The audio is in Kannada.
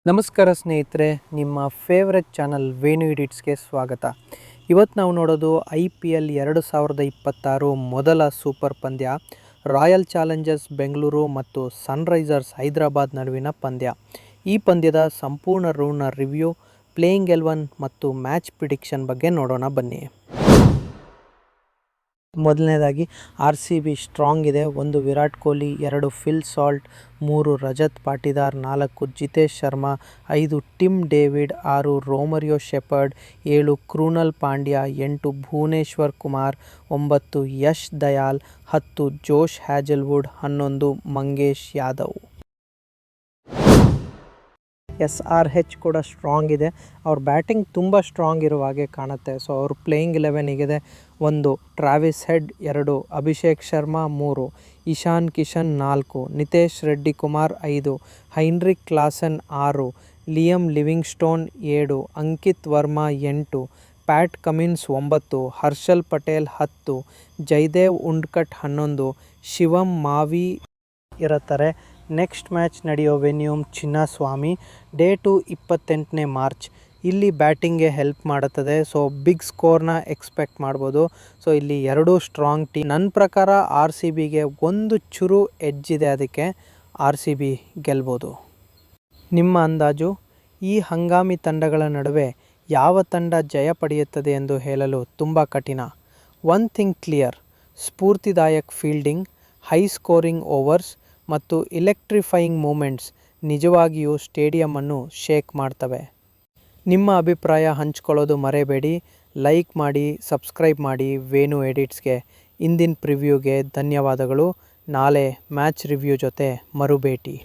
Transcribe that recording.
ನಮಸ್ಕಾರ ಸ್ನೇಹಿತರೆ, ನಿಮ್ಮ ಫೇವ್ರೆಟ್ ಚಾನಲ್ ವೇಣು ಎಡಿಟ್ಸ್ಗೆ ಸ್ವಾಗತ. ಇವತ್ತು ನಾವು ನೋಡೋದು IPL 2026 ಮೊದಲ ಸೂಪರ್ ಪಂದ್ಯ. ರಾಯಲ್ ಚಾಲೆಂಜರ್ಸ್ ಬೆಂಗಳೂರು ಮತ್ತು ಸನ್ರೈಸರ್ಸ್ ಹೈದರಾಬಾದ್ ನಡುವಿನ ಪಂದ್ಯ. ಈ ಪಂದ್ಯದ ಸಂಪೂರ್ಣ ರೌಂಡ್ನ ರಿವ್ಯೂ, ಪ್ಲೇಯಿಂಗ್ 11 ಮತ್ತು ಮ್ಯಾಚ್ ಪ್ರಿಡಿಕ್ಷನ್ ಬಗ್ಗೆ ನೋಡೋಣ ಬನ್ನಿ. ಮೊದಲನೇದಾಗಿ RCB ಸ್ಟ್ರಾಂಗ್ ಇದೆ. 1 Virat Kohli, 2 Phil Salt, 3 Rajat Patidar, 4 Jitesh Sharma, 5 Tim David, 6 Romario Shepherd, 7 Krunal Pandya, 8 Bhuvneshwar Kumar, 9 Yash Dayal, 10 Josh Hazlewood, 11 Mangesh Yadav. SRH ಕೂಡ ಸ್ಟ್ರಾಂಗ್ ಇದೆ. ಅವ್ರ ಬ್ಯಾಟಿಂಗ್ ತುಂಬ ಸ್ಟ್ರಾಂಗ್ ಇರುವ ಹಾಗೆ ಕಾಣುತ್ತೆ. ಸೊ ಅವ್ರ playing 11 1 Travis Head, 2 Abhishek Sharma, 3 Ishan Kishan, 4 Nitesh Reddy Kumar, 5 Heinrich Klaasen, 6 Liam Livingstone, 7 Ankit Varma, 8 Pat Cummins, 9 Harshal Patel, 10 Jaidev Unadkat, 11 Shivam Mavi ಇರುತ್ತಾರೆ. ನೆಕ್ಸ್ಟ್ ಮ್ಯಾಚ್ ನಡೆಯೋ ವೆನ್ಯೂ ಚಿನ್ನಸ್ವಾಮಿ. ಡೇಟು 28ನೇ ಮಾರ್ಚ್. ಇಲ್ಲಿ ಬ್ಯಾಟಿಂಗ್ಗೆ ಹೆಲ್ಪ್ ಮಾಡುತ್ತದೆ. ಸೊ ಬಿಗ್ ಸ್ಕೋರ್ನ ಎಕ್ಸ್ಪೆಕ್ಟ್ ಮಾಡ್ಬೋದು. ಸೊ ಇಲ್ಲಿ ಎರಡೂ ಸ್ಟ್ರಾಂಗ್ ಟೀಮ್. ನನ್ನ ಪ್ರಕಾರ RCBಗೆ ಒಂದು ಚೂರು ಎಡ್ಜ್ ಇದೆ, ಅದಕ್ಕೆ RCB ಗೆಲ್ಬೋದು. ನಿಮ್ಮ ಅಂದಾಜು? ಈ ಹಂಗಾಮಿ ತಂಡಗಳ ನಡುವೆ ಯಾವ ತಂಡ ಜಯ ಪಡೆಯುತ್ತದೆ ಎಂದು ಹೇಳಲು ತುಂಬ ಕಠಿಣ. ಒನ್ ಥಿಂಗ್ ಕ್ಲಿಯರ್, ಸ್ಫೂರ್ತಿದಾಯಕ ಫೀಲ್ಡಿಂಗ್, ಹೈ ಸ್ಕೋರಿಂಗ್ ಓವರ್ಸ್ ಮತ್ತು ಎಲೆಕ್ಟ್ರಿಫೈಯಿಂಗ್ ಮೂಮೆಂಟ್ಸ್ ನಿಜವಾಗಿಯೂ ಸ್ಟೇಡಿಯಮನ್ನು ಶೇಕ್ ಮಾಡ್ತವೆ. ನಿಮ್ಮ ಅಭಿಪ್ರಾಯ ಹಂಚ್ಕೊಳ್ಳೋದು ಮರೆಯಬೇಡಿ. ಲೈಕ್ ಮಾಡಿ, ಸಬ್ಸ್ಕ್ರೈಬ್ ಮಾಡಿ ವೇಣು ಎಡಿಟ್ಸ್ಗೆ. ಇಂದಿನ ಪ್ರಿವ್ಯೂಗೆ ಧನ್ಯವಾದಗಳು. ನಾಳೆ ಮ್ಯಾಚ್ ರಿವ್ಯೂ ಜೊತೆ ಮರುಭೇಟಿ.